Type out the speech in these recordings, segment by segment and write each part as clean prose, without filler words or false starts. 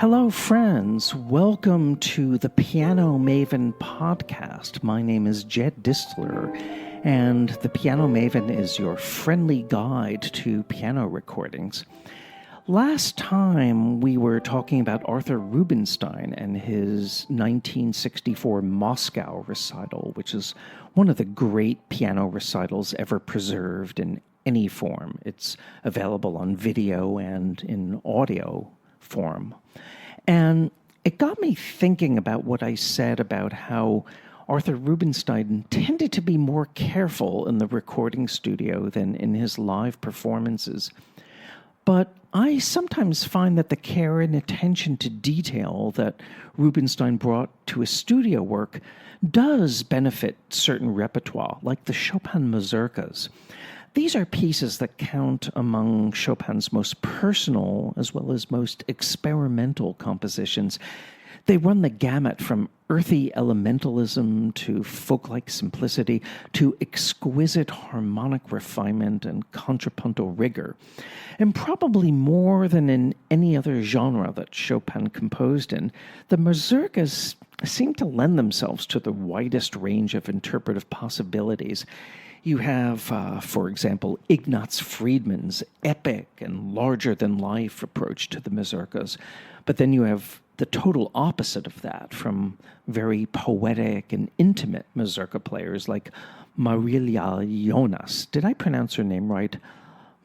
Hello, friends. Welcome to the Piano Maven podcast. My name is Jed Distler, and the Piano Maven is your friendly guide to piano recordings. Last time we were talking about Arthur Rubinstein and his 1964 Moscow recital, which is one of the great piano recitals ever preserved in any form. It's available on video and in audio form. And it got me thinking about what I said about how Arthur Rubinstein tended to be more careful in the recording studio than in his live performances. But I sometimes find that the care and attention to detail that Rubinstein brought to his studio work does benefit certain repertoire, like the Chopin Mazurkas. These are pieces that count among Chopin's most personal as well as most experimental compositions. They run the gamut from earthy elementalism to folk-like simplicity to exquisite harmonic refinement and contrapuntal rigor. And probably more than in any other genre that Chopin composed in, the Mazurkas seem to lend themselves to the widest range of interpretive possibilities. You have, for example, Ignaz Friedman's epic and larger-than-life approach to the Mazurkas. But then you have the total opposite of that from very poetic and intimate Mazurka players like Marilla Jonas. Did I pronounce her name right?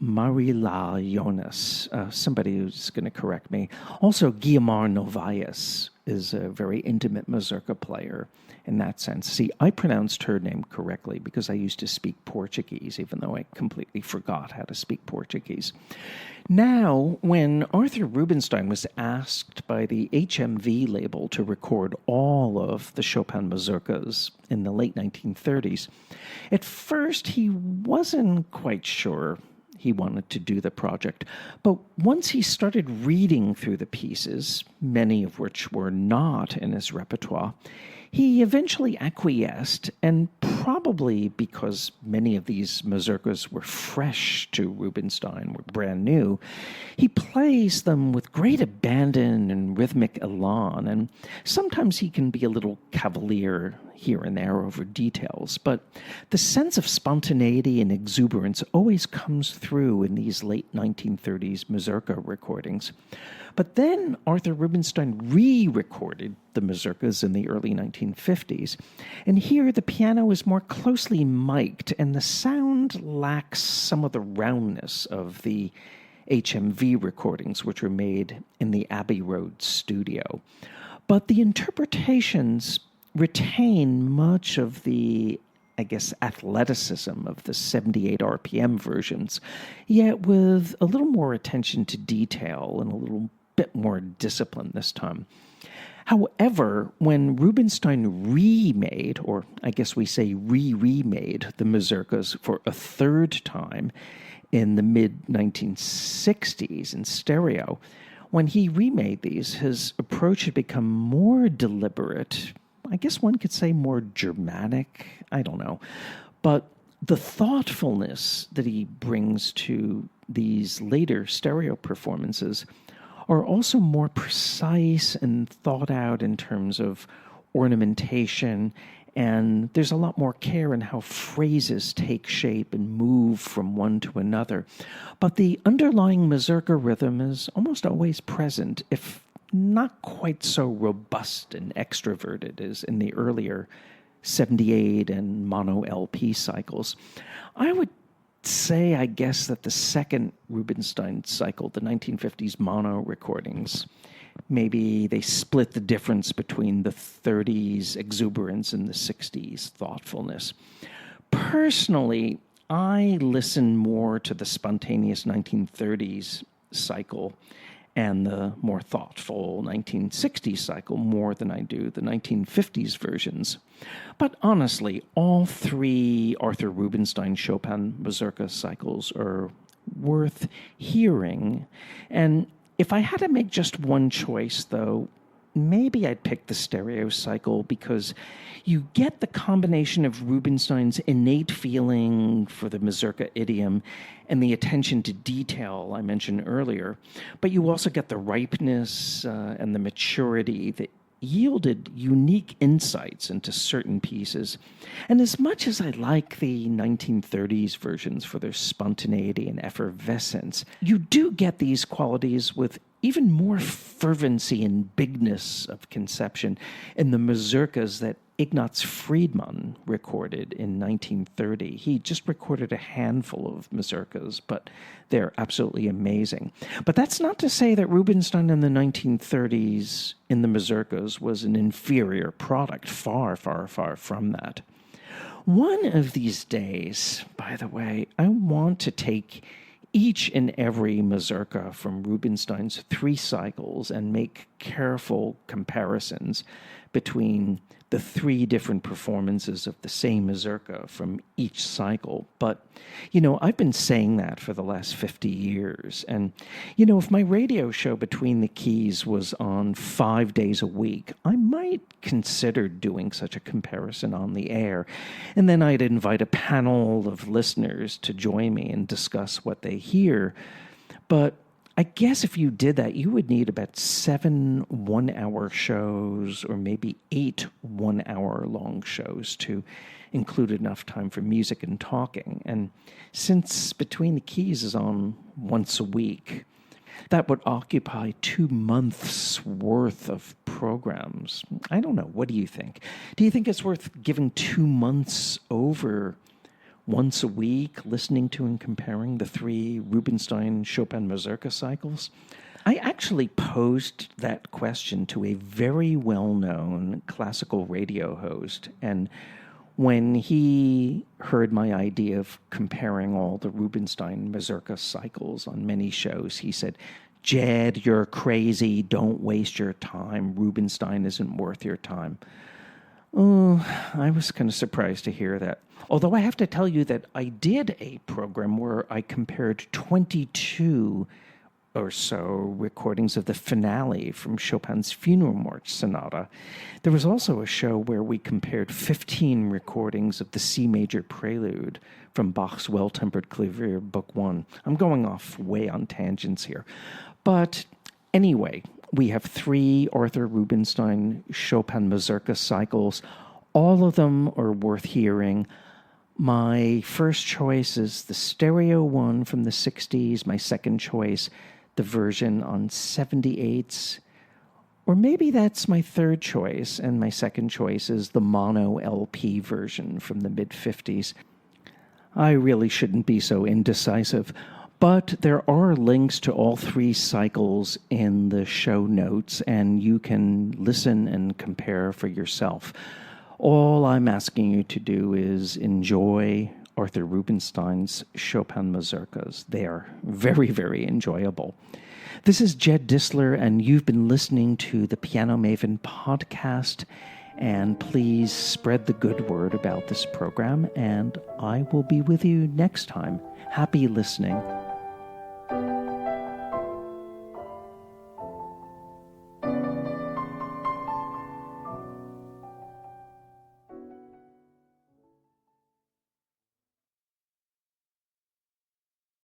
Marilla Jonas. Somebody who's going to correct me. Also, Guillermo Novaes is a very intimate Mazurka player in that sense. See, I pronounced her name correctly because I used to speak Portuguese, even though I completely forgot how to speak Portuguese. Now, when Arthur Rubinstein was asked by the HMV label to record all of the Chopin Mazurkas in the late 1930s, at first he wasn't quite sure he wanted to do the project. But once he started reading through the pieces, many of which were not in his repertoire, he eventually acquiesced, and probably because many of these mazurkas were fresh to Rubinstein, were brand new, he plays them with great abandon and rhythmic elan, and sometimes he can be a little cavalier here and there over details, but the sense of spontaneity and exuberance always comes through in these late 1930s mazurka recordings. But then Arthur Rubinstein re-recorded the mazurkas in the early 1950s, and here the piano is more closely mic'd, and the sound lacks some of the roundness of the HMV recordings, which were made in the Abbey Road studio. But the interpretations retain much of the, athleticism of the 78 RPM versions, yet with a little more attention to detail and a little bit more discipline this time. However, when Rubinstein remade, or I guess we say remade the mazurkas for a third time in the mid-1960s in stereo, when he remade these, his approach had become more deliberate, I guess one could say more Germanic, I don't know. But the thoughtfulness that he brings to these later stereo performances are also more precise and thought out in terms of ornamentation, and there's a lot more care in how phrases take shape and move from one to another. But the underlying mazurka rhythm is almost always present, if not quite so robust and extroverted as in the earlier 78 and mono LP cycles. I would say, I guess, that the second Rubinstein cycle, the 1950s mono recordings, maybe they split the difference between the 30s exuberance and the 60s thoughtfulness. Personally, I listen more to the spontaneous 1930s cycle and the more thoughtful 1960s cycle more than I do the 1950s versions. But honestly, all three Arthur Rubinstein Chopin Mazurka cycles are worth hearing. And if I had to make just one choice, though, maybe I'd pick the stereo cycle because you get the combination of Rubinstein's innate feeling for the Mazurka idiom and the attention to detail I mentioned earlier, but you also get the ripeness and the maturity that yielded unique insights into certain pieces. And as much as I like the 1930s versions for their spontaneity and effervescence, you do get these qualities with even more fervency and bigness of conception in the Mazurkas that Ignaz Friedman recorded in 1930. He just recorded a handful of Mazurkas, but they're absolutely amazing. But that's not to say that Rubinstein in the 1930s in the Mazurkas was an inferior product. Far, far, far from that. One of these days, by the way, I want to take each and every mazurka from Rubinstein's 3 cycles and make careful comparisons between the 3 different performances of the same mazurka from each cycle. But, I've been saying that for the last 50 years. And, if my radio show Between the Keys was on 5 days a week, I might consider doing such a comparison on the air. And then I'd invite a panel of listeners to join me and discuss what they hear. But I guess if you did that, you would need about 7 one-hour shows or maybe 8 one-hour-long shows to include enough time for music and talking. And since Between the Keys is on once a week, that would occupy 2 months' worth of programs. I don't know. What do you think? Do you think it's worth giving 2 months over once a week, listening to and comparing the 3 Rubinstein Chopin Mazurka cycles? I actually posed that question to a very well-known classical radio host, and when he heard my idea of comparing all the Rubinstein Mazurka cycles on many shows, he said, "Jed, you're crazy. Don't waste your time. Rubinstein isn't worth your time." Oh, I was kind of surprised to hear that. Although I have to tell you that I did a program where I compared 22 or so recordings of the finale from Chopin's Funeral March Sonata. There was also a show where we compared 15 recordings of the C major prelude from Bach's Well-Tempered Clavier, Book 1. I'm going off way on tangents here. But anyway, we have 3 Arthur Rubinstein Chopin Mazurka cycles. All of them are worth hearing. My first choice is the stereo one from the 60s. My second choice, the version on 78s. Or maybe that's my third choice, and my second choice is the mono LP version from the mid-50s. I really shouldn't be so indecisive, but there are links to all 3 cycles in the show notes, and you can listen and compare for yourself. All I'm asking you to do is enjoy Arthur Rubinstein's Chopin Mazurkas. They are very, very enjoyable. This is Jed Disler, and you've been listening to the Piano Maven podcast. And please spread the good word about this program, and I will be with you next time. Happy listening.